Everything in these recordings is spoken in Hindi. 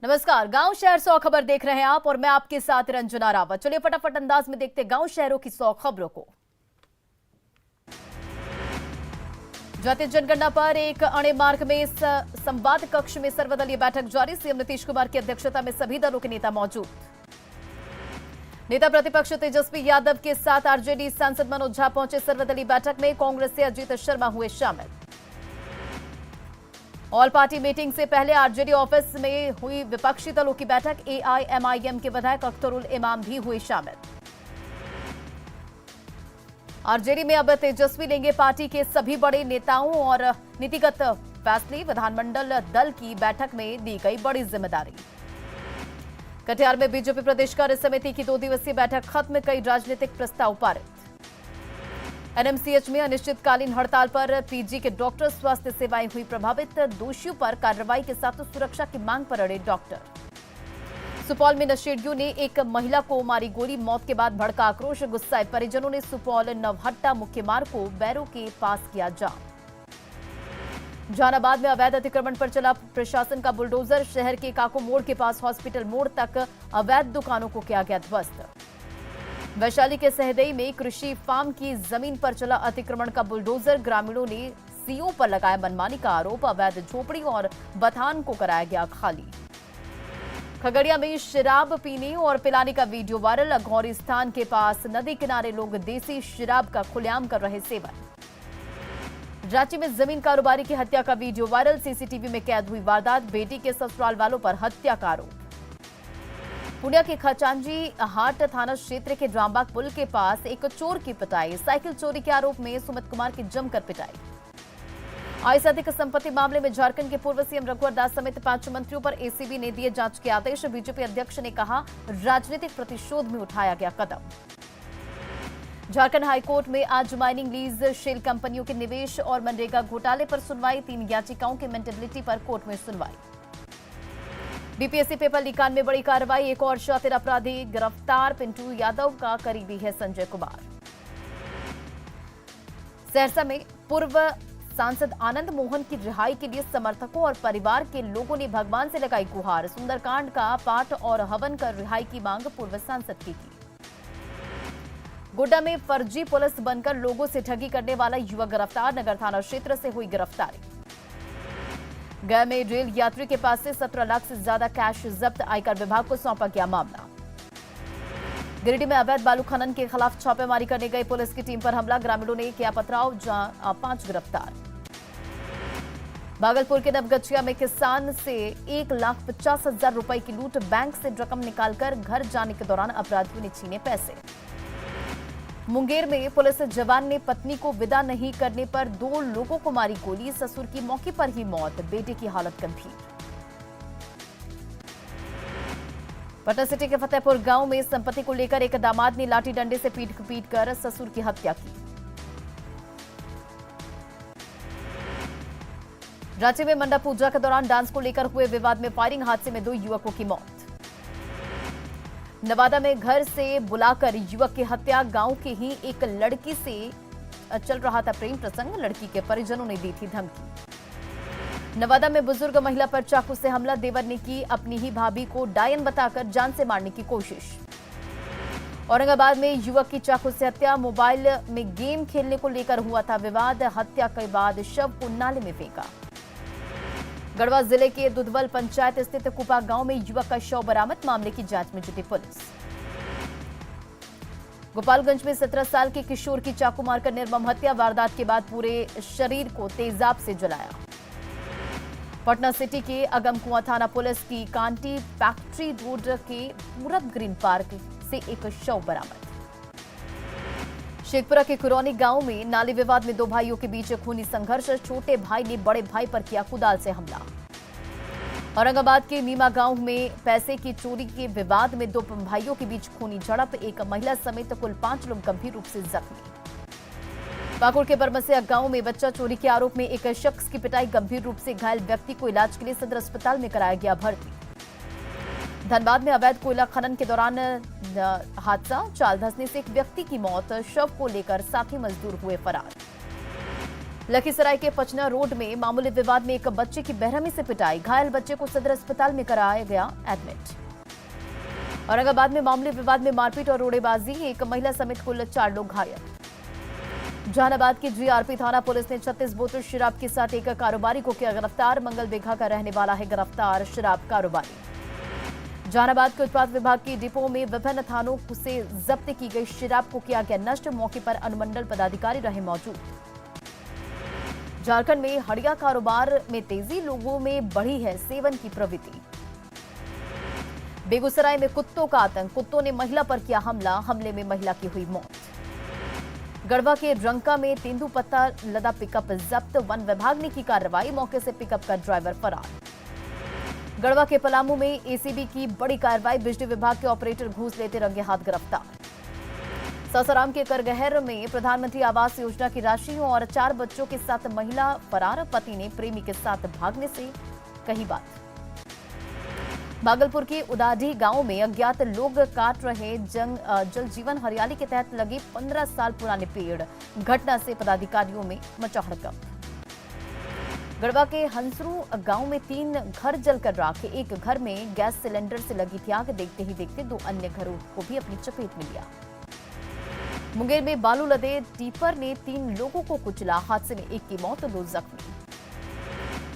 नमस्कार, गांव शहर 100 खबर देख रहे हैं आप और मैं आपके साथ रंजना रावत। चलिए फटाफट अंदाज में देखते गांव शहरों की 100 खबरों को। जातीय जनगणना पर एक अणे मार्ग में संवाद कक्ष में सर्वदलीय बैठक जारी। सीएम नीतीश कुमार की अध्यक्षता में सभी दलों के नेता मौजूद। नेता प्रतिपक्ष तेजस्वी यादव के साथ आरजेडी सांसद मनोज झा पहुंचे सर्वदलीय बैठक में। कांग्रेस से अजीत शर्मा हुए शामिल। ऑल पार्टी मीटिंग से पहले आरजेडी ऑफिस में हुई विपक्षी दलों की बैठक। एआईएमआईएम के विधायक अख्तरुल इमाम भी हुए शामिल। आरजेडी में अब तेजस्वी लेंगे पार्टी के सभी बड़े नेताओं और नीतिगत फैसले। विधानमंडल दल की बैठक में दी गई बड़ी जिम्मेदारी। कटिहार में बीजेपी प्रदेश कार्य समिति की 2 दिवसीय बैठक खत्म, कई राजनीतिक प्रस्ताव पारित। एनएमसीएच में अनिश्चितकालीन हड़ताल पर पीजी के डॉक्टर, स्वास्थ्य सेवाएं हुई प्रभावित। दोषियों पर कार्रवाई के साथ सुरक्षा की मांग पर अड़े डॉक्टर। सुपौल में नशेड़ियों ने एक महिला को मारी गोली, मौत के बाद भड़का आक्रोश। गुस्साए परिजनों ने सुपौल नवहट्टा मुख्य मार्ग को बैरों के पास किया जाम। जहानाबाद में अवैध अतिक्रमण पर चला प्रशासन का बुलडोजर। शहर के काको मोड़ के पास हॉस्पिटल मोड़ तक अवैध दुकानों को किया गया ध्वस्त। वैशाली के सहदेई में कृषि फार्म की जमीन पर चला अतिक्रमण का बुलडोजर। ग्रामीणों ने सीओ पर लगाया मनमानी का आरोप। अवैध झोपड़ी और बथान को कराया गया खाली। खगड़िया में शराब पीने और पिलाने का वीडियो वायरल। अघौरी स्थान के पास नदी किनारे लोग देसी शराब का खुलेआम कर रहे सेवन। रांची में जमीन कारोबारी की हत्या का वीडियो वायरल। सीसीटीवी में कैद हुई वारदात। बेटी के ससुराल वालों पर हत्या का आरोप। पुणे के खचांजी हाट थाना क्षेत्र के रामबाग पुल के पास एक चोर की पिटाई। साइकिल चोरी के आरोप में सुमित कुमार की जमकर पिटाई। आय से अधिक संपत्ति मामले में झारखंड के पूर्व सीएम रघुवर दास समेत 5 मंत्रियों पर एसीबी ने दिए जांच के आदेश। बीजेपी अध्यक्ष ने कहा, राजनीतिक प्रतिशोध में उठाया गया कदम। झारखंड हाईकोर्ट में आज माइनिंग लीज शेल कंपनियों के निवेश और मनरेगा घोटाले पर सुनवाई। 3 याचिकाओं की मेंटेबिलिटी पर कोर्ट में सुनवाई। बीपीएससी पेपर लीक कांड में बड़ी कार्रवाई। एक और शातिर अपराधी गिरफ्तार। पिंटू यादव का करीबी है संजय कुमार। सहरसा में पूर्व सांसद आनंद मोहन की रिहाई के लिए समर्थकों और परिवार के लोगों ने भगवान से लगाई गुहार। सुंदरकांड का पाठ और हवन कर रिहाई की मांग पूर्व सांसद की। गोड्डा में फर्जी पुलिस बनकर लोगों से ठगी करने वाला युवक गिरफ्तार। नगर थाना क्षेत्र से हुई गिरफ्तारी। गया में रेल यात्री के पास से 17 लाख से ज्यादा कैश जब्त। आयकर विभाग को सौंपा गया मामला। गिरिडीह में अवैध बालू खनन के खिलाफ छापेमारी करने गई पुलिस की टीम पर हमला। ग्रामीणों ने किया पथराव, 5 गिरफ्तार। भागलपुर के नवगछिया में किसान से 1,50,000 रुपए की लूट। बैंक से रकम निकालकर घर जाने के दौरान अपराधियों ने छीने पैसे। मुंगेर में पुलिस जवान ने पत्नी को विदा नहीं करने पर 2 लोगों को मारी गोली। ससुर की मौके पर ही मौत, बेटे की हालत गंभीर। पटना सिटी के फतेहपुर गांव में संपत्ति को लेकर एक दामाद ने लाठी डंडे से पीट कर ससुर की हत्या की। रांची में मंडप पूजा के दौरान डांस को लेकर हुए विवाद में फायरिंग। हादसे में 2 युवकों की मौत। नवादा में घर से बुलाकर युवक की हत्या। गांव के ही एक लड़की से चल रहा था प्रेम प्रसंग। लड़की के परिजनों ने दी थी धमकी। नवादा में बुजुर्ग महिला पर चाकू से हमला। देवर ने की अपनी ही भाभी को डायन बताकर जान से मारने की कोशिश। औरंगाबाद में युवक की चाकू से हत्या। मोबाइल में गेम खेलने को लेकर हुआ था विवाद। हत्या के बाद शव को नाले में फेंका। गढ़वा जिले के दुधवल पंचायत स्थित कुपा गांव में युवक का शव बरामद। मामले की जांच में जुटी पुलिस। गोपालगंज में 17 साल के किशोर की चाकू मारकर निर्मम हत्या। वारदात के बाद पूरे शरीर को तेजाब से जलाया। पटना सिटी के अगमकुआं थाना पुलिस की कांटी फैक्ट्री रोड के पूरब ग्रीन पार्क से एक शव बरामद। शेखपुरा के कुरौनी गांव में नाली विवाद में 2 भाइयों के बीच खूनी संघर्ष। छोटे भाई ने बड़े भाई पर किया कुदाल से हमला। औरंगाबाद के नीमा गांव में पैसे की चोरी के विवाद में 2 भाइयों के बीच खूनी झड़प। एक महिला समेत कुल 5 लोग गंभीर रूप से जख्मी। पाकुड़ के बरमसिया गांव में बच्चा चोरी के आरोप में एक शख्स की पिटाई। गंभीर रूप से घायल व्यक्ति को इलाज के लिए सदर अस्पताल में कराया गया भर्ती। धनबाद में अवैध कोयला खनन के दौरान हादसा। चाल धंसने से एक व्यक्ति की मौत। शव को लेकर साथी मजदूर हुए फरार। लखीसराय के पचना रोड में मामूली विवाद में एक बच्चे की बेरहमी से पिटाई, घायल बच्चे को सदर अस्पताल में कराया गया एडमिट। औरंगाबाद में मामूली विवाद में मारपीट और रोड़ेबाजी, एक महिला समेत कुल 4 लोग घायल। जहानाबाद की जीआरपी थाना पुलिस ने 36 बोतल शराब के साथ एक कारोबारी को किया गिरफ्तार, मंगल बेघा का रहने वाला है गिरफ्तार शराब कारोबारी। जहानाबाद के उत्पाद विभाग की डिपो में विभिन्न थानों से जब्त की गई शराब को किया गया नष्ट, मौके पर अनुमंडल पदाधिकारी रहे मौजूद। झारखंड में हड़िया कारोबार में तेजी, लोगों में बढ़ी है सेवन की प्रवृत्ति। बेगूसराय में कुत्तों का आतंक, कुत्तों ने महिला पर किया हमला, हमले में महिला की हुई मौत। गढ़वा के रंका में तेंदुपत्ता लदा पिकअप जब्त, वन विभाग ने की कार्रवाई, मौके से पिकअप का ड्राइवर फरार। गढ़वा के पलामू में एसीबी की बड़ी कार्रवाई, बिजली विभाग के ऑपरेटर घूस लेते रंगे हाथ गिरफ्तार। सासाराम के करगहर में प्रधानमंत्री आवास योजना की राशि और 4 बच्चों के साथ महिला फरार, पति ने प्रेमी के साथ भागने से कही बात। भागलपुर के उदाढ़ी गांव में अज्ञात लोग काट रहे जल जीवन हरियाली के तहत लगे 15 साल पुराने पेड़, घटना से पदाधिकारियों में मचा हड़कंप। गढ़वा के हंसरू गांव में 3 घर जलकर राख, एक घर में गैस सिलेंडर से लगी थी आग, देखते ही देखते 2 अन्य घरों को भी अपनी चपेट में लिया। मुंगेर में बालू लदे टिपर ने 3 लोगों को कुचला, हादसे में एक की मौत, 2 जख्मी।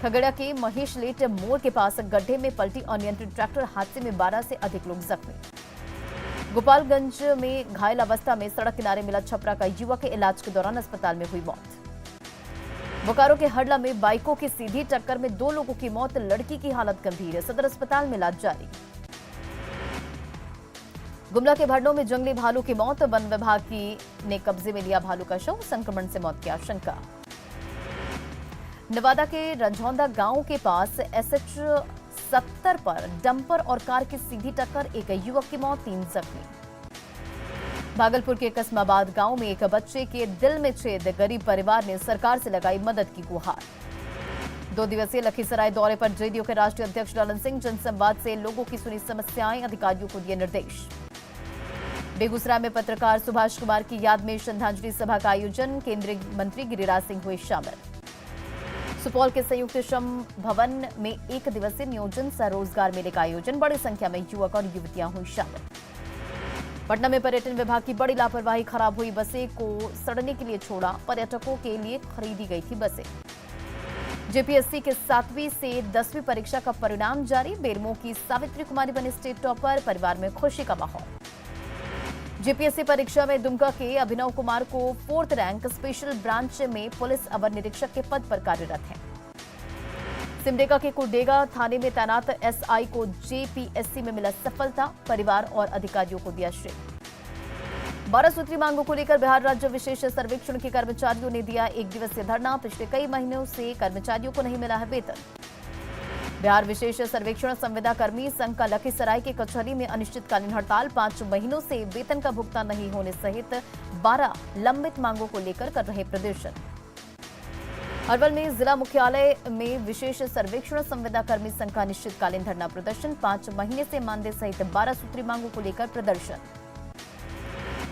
खगड़िया के महेश लेट मोड़ के पास गड्ढे में पलटी अनियंत्रित ट्रैक्टर, हादसे में 12 से अधिक लोग जख्मी। गोपालगंज में घायल अवस्था में सड़क किनारे मिला छपरा का युवक के इलाज के दौरान अस्पताल में हुई मौत। बोकारो के हडला में बाइकों की सीधी टक्कर में 2 लोगों की मौत, लड़की की हालत गंभीर, सदर अस्पताल में इलाज जारी। गुमला के भड़नों में जंगली भालू की मौत, वन विभाग ने कब्जे में लिया भालू का शव, संक्रमण से मौत की आशंका। नवादा के रंझौंदा गांव के पास एसएच 70 पर डंपर और कार की सीधी टक्कर, एक युवक की मौत, 3 जख्मी। भागलपुर के कस्माबाद गांव में एक बच्चे के दिल में छेद, गरीब परिवार ने सरकार से लगाई मदद की गुहार। 2 दिवसीय लखीसराय दौरे पर जेडीयू के राष्ट्रीय अध्यक्ष ललन सिंह, जनसंवाद से लोगों की सुनी समस्याएं, अधिकारियों को दिए निर्देश। बेगूसराय में पत्रकार सुभाष कुमार की याद में श्रद्धांजलि सभा का आयोजन, केंद्रीय मंत्री गिरिराज सिंह हुए शामिल। सुपौल के संयुक्त श्रम भवन में 1 दिवसीय नियोजन सह रोजगार मेले का आयोजन, बड़ी संख्या में युवक और युवतियां हुई शामिल। पटना में पर्यटन विभाग की बड़ी लापरवाही, खराब हुई बसें को सड़ने के लिए छोड़ा, पर्यटकों के लिए खरीदी गई थी बसें। जेपीएससी के 7वीं से 10वीं परीक्षा का परिणाम जारी, बेरमो की सावित्री कुमारी बने स्टेट टॉपर, परिवार में खुशी का माहौल। जेपीएससी परीक्षा में दुमका के अभिनव कुमार को 4th रैंक, स्पेशल ब्रांच में पुलिस अवर निरीक्षक के पद पर कार्यरत हैं। सिमडेगा के कुरडेगा थाने में तैनात एसआई को जेपीएससी में मिला सफलता, परिवार और अधिकारियों को दिया श्रेय। 12 सूत्री मांगों को लेकर बिहार राज्य विशेष सर्वेक्षण के कर्मचारियों ने दिया 1 दिवसीय धरना, पिछले कई महीनों से कर्मचारियों को नहीं मिला है वेतन। बिहार विशेष सर्वेक्षण संविदा कर्मी संघ का लखीसराय के कचहरी में अनिश्चितकालीन हड़ताल, 5 महीनों से वेतन का भुगतान नहीं होने सहित 12 लंबित मांगों को लेकर कर रहे प्रदर्शन। अरवल में जिला मुख्यालय में विशेष सर्वेक्षण संविदा कर्मी संघ का अनिश्चितकालीन धरना प्रदर्शन, 5 महीने से मानदेय सहित 12 सूत्री मांगों को लेकर प्रदर्शन।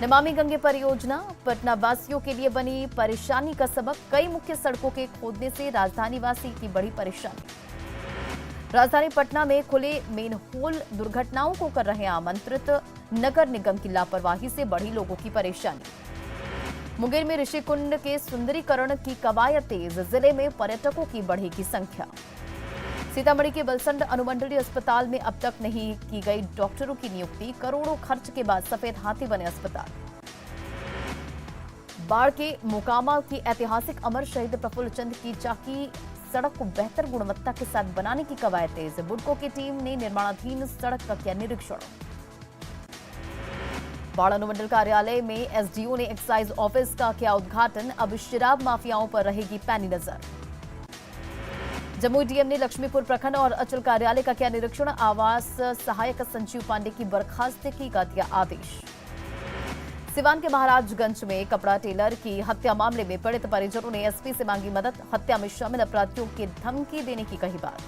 नमामि गंगे परियोजना पटना वासियों के लिए बनी परेशानी का सबक, कई मुख्य सड़कों के खोदने से राजधानी वासी की बड़ी परेशानी। राजधानी पटना में खुले मेन होल दुर्घटनाओं को कर रहे आमंत्रित, नगर निगम की लापरवाही से बढ़ी लोगों की परेशानी। मुंगेर में ऋषिकुंड के सुंदरीकरण की कवायद तेज, जिले में पर्यटकों की बढ़ेगी संख्या। सीतामढ़ी के बलसंड अनुमंडलीय अस्पताल में अब तक नहीं की गई डॉक्टरों की नियुक्ति, करोड़ों खर्च के बाद सफेद हाथी बने अस्पताल। बाढ़ के मोकामा की ऐतिहासिक अमर शहीद प्रफुल्ल चंद की चाकी सड़क को बेहतर गुणवत्ता के साथ बनाने की कवायद तेज, बुडको की टीम ने निर्माणाधीन सड़क का किया निरीक्षण। बाढ़ अनुमंडल कार्यालय में एसडीओ ने एक्साइज ऑफिस का किया उद्घाटन, अब शराब माफियाओं पर रहेगी पैनी नजर। जमुई डीएम ने लक्ष्मीपुर प्रखंड और अंचल कार्यालय का किया निरीक्षण, आवास सहायक संजीव पांडे की बर्खास्तगी का दिया आदेश। सिवान के महाराजगंज में कपड़ा टेलर की हत्या मामले में पीड़ित परिजनों ने एसपी से मांगी मदद, हत्या में शामिल अपराधियों की धमकी देने की कही बात।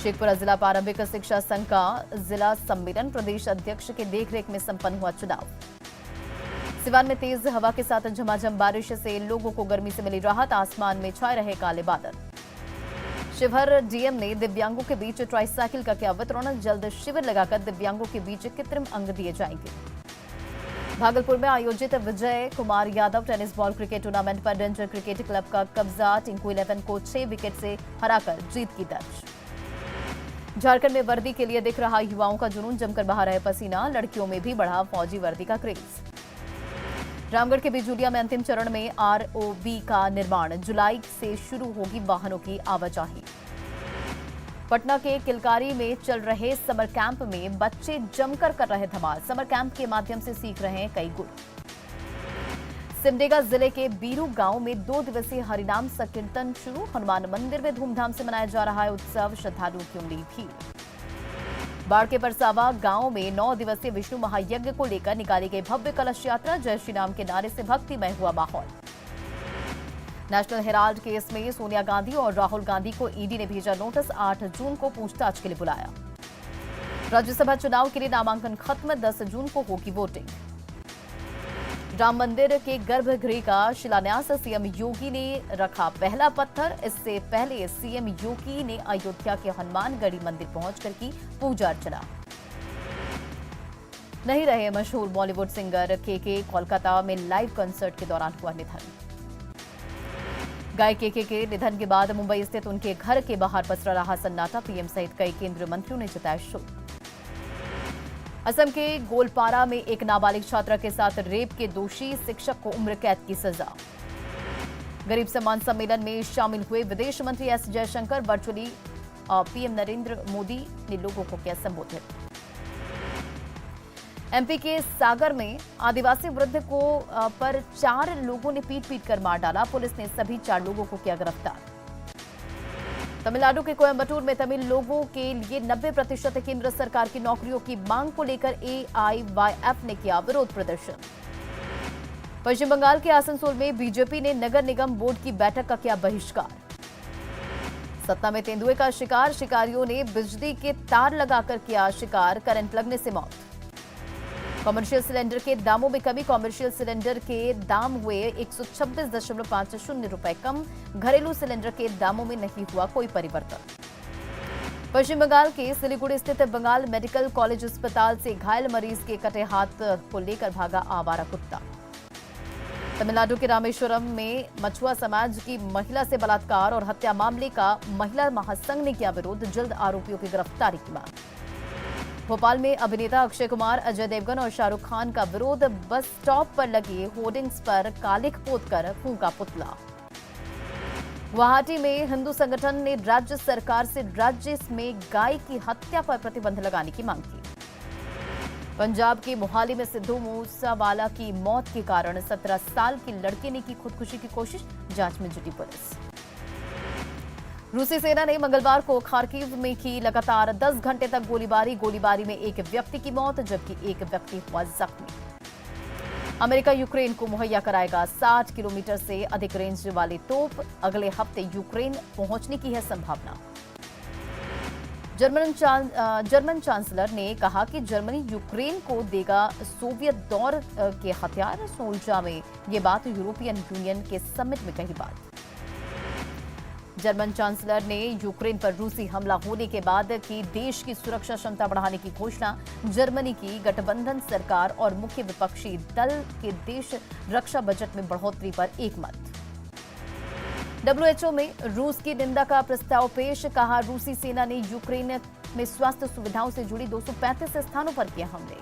शेखपुरा जिला प्रारंभिक शिक्षा संघ का जिला सम्मेलन, प्रदेश अध्यक्ष के देखरेख में संपन्न हुआ चुनाव। सिवान में तेज हवा के साथ झमाझम बारिश से लोगों को गर्मी से मिली राहत। आसमान में छाए रहे काले बादल। शिवहर डीएम ने दिव्यांगों के बीच ट्राइसाइकिल का किया वितरण। जल्द शिविर लगाकर दिव्यांगों के बीच कृत्रिम अंग दिए जाएंगे। भागलपुर में आयोजित Vijay Kumar Yadav tennis ball cricket tournament पर रेंजर क्रिकेट क्लब का कब्जा। टिंकू 11 को 6 विकेट से हराकर जीत की दर्ज। झारखंड में वर्दी के लिए दिख रहा युवाओं का जुनून। जमकर बहा रहे पसीना। लड़कियों में भी बढ़ा फौजी वर्दी का क्रेज। रामगढ़ के बिजुलिया में अंतिम चरण में आरओबी का निर्माण। जुलाई से शुरू होगी वाहनों की आवाजाही। पटना के किलकारी में चल रहे समर कैंप में बच्चे जमकर कर रहे धमाल। समर कैंप के माध्यम से सीख रहे हैं कई गुर। सिमडेगा जिले के बीरू गांव में 2 दिवसीय हरिनाम संकीर्तन शुरू। हनुमान मंदिर में धूमधाम से मनाया जा रहा है उत्सव। श्रद्धालुओं की उमड़ी भीड़। बाढ़ के परसावा गांव में 9 दिवसीय विष्णु महायज्ञ को लेकर निकाली गई भव्य कलश यात्रा। जय श्री राम के नारे से भक्तिमय हुआ माहौल। नेशनल हेराल्ड केस में सोनिया गांधी और राहुल गांधी को ईडी ने भेजा नोटिस। 8 जून को पूछताछ के लिए बुलाया। राज्यसभा चुनाव के लिए नामांकन खत्म। 10 जून को होगी वोटिंग। राम मंदिर के गर्भगृह का शिलान्यास। सीएम योगी ने रखा पहला पत्थर। इससे पहले सीएम योगी ने अयोध्या के हनुमानगढ़ी मंदिर पहुंचकर की पूजा अर्चना। नहीं रहे मशहूर बॉलीवुड सिंगर के कोलकाता में लाइव कंसर्ट के दौरान हुआ निधन। गायक के निधन के बाद मुंबई स्थित उनके घर के बाहर पसरा रहा सन्नाटा। पीएम सहित कई केंद्रीय मंत्रियों ने जताया शोक। असम के गोलपारा में एक नाबालिग छात्रा के साथ रेप के दोषी शिक्षक को उम्र कैद की सजा। गरीब सम्मान सम्मेलन में शामिल हुए विदेश मंत्री S Jaishankar. Virtually PM Narendra Modi ने लोगों को किया संबोधित। एमपी के सागर में आदिवासी वृद्ध को पर 4 लोगों ने पीट कर मार डाला। पुलिस ने सभी 4 लोगों को किया गिरफ्तार। तमिलनाडु के कोयम्बटूर में तमिल लोगों के लिए 90% केंद्र सरकार की नौकरियों की मांग को लेकर एआईवाईएफ ने किया विरोध प्रदर्शन। पश्चिम बंगाल के आसनसोल में बीजेपी ने नगर निगम बोर्ड की बैठक का किया बहिष्कार। सतना में तेंदुए का शिकार। शिकारियों ने बिजली के तार लगाकर किया शिकार। करंट लगने से मौत। कॉमर्शियल सिलेंडर के दामों में कमी। कॉमर्शियल सिलेंडर के दाम हुए 126.50 रुपए कम। घरेलू सिलेंडर के दामों में नहीं हुआ कोई परिवर्तन। पश्चिम बंगाल के सिलीगुड़ी स्थित बंगाल मेडिकल कॉलेज अस्पताल से घायल मरीज के कटे हाथ को लेकर भागा आवारा कुत्ता। तमिलनाडु के रामेश्वरम में मछुआ समाज की महिला से बलात्कार और हत्या मामले का महिला महासंघ ने किया विरोध। जल्द आरोपियों की गिरफ्तारी की मांग। भोपाल में अभिनेता अक्षय कुमार, अजय देवगन और शाहरुख खान का विरोध। बस स्टॉप पर लगे होर्डिंग्स पर कालिख पोतकर फूंका पुतला। गुवाहाटी में हिंदू संगठन ने राज्य सरकार से राज्य में गाय की हत्या पर प्रतिबंध लगाने की मांग की। पंजाब के मोहाली में सिद्धू मूसावाला की मौत के कारण 17 साल की लड़के ने की खुदकुशी की कोशिश। जांच में जुटी पुलिस। रूसी सेना ने मंगलवार को खार्किव में की लगातार 10 घंटे तक गोलीबारी में एक व्यक्ति की मौत जबकि एक व्यक्ति हुआ जख्मी। अमेरिका यूक्रेन को मुहैया कराएगा 60 किलोमीटर से अधिक रेंज वाले तोप। अगले हफ्ते यूक्रेन पहुंचने की है संभावना। जर्मन चांसलर ने कहा कि जर्मनी यूक्रेन को देगा सोवियत दौर के हथियार। सोल्जा में ये बात यूरोपियन यूनियन के समिट में कही बात। जर्मन चांसलर ने यूक्रेन पर रूसी हमला होने के बाद की देश की सुरक्षा क्षमता बढ़ाने की घोषणा। जर्मनी की गठबंधन सरकार और मुख्य विपक्षी दल के देश रक्षा बजट में बढ़ोतरी पर एकमत। डब्ल्यूएचओ में रूस की निंदा का प्रस्ताव पेश। कहा रूसी सेना ने यूक्रेन में स्वास्थ्य सुविधाओं से जुड़ी 235 स्थानों पर किए हमले।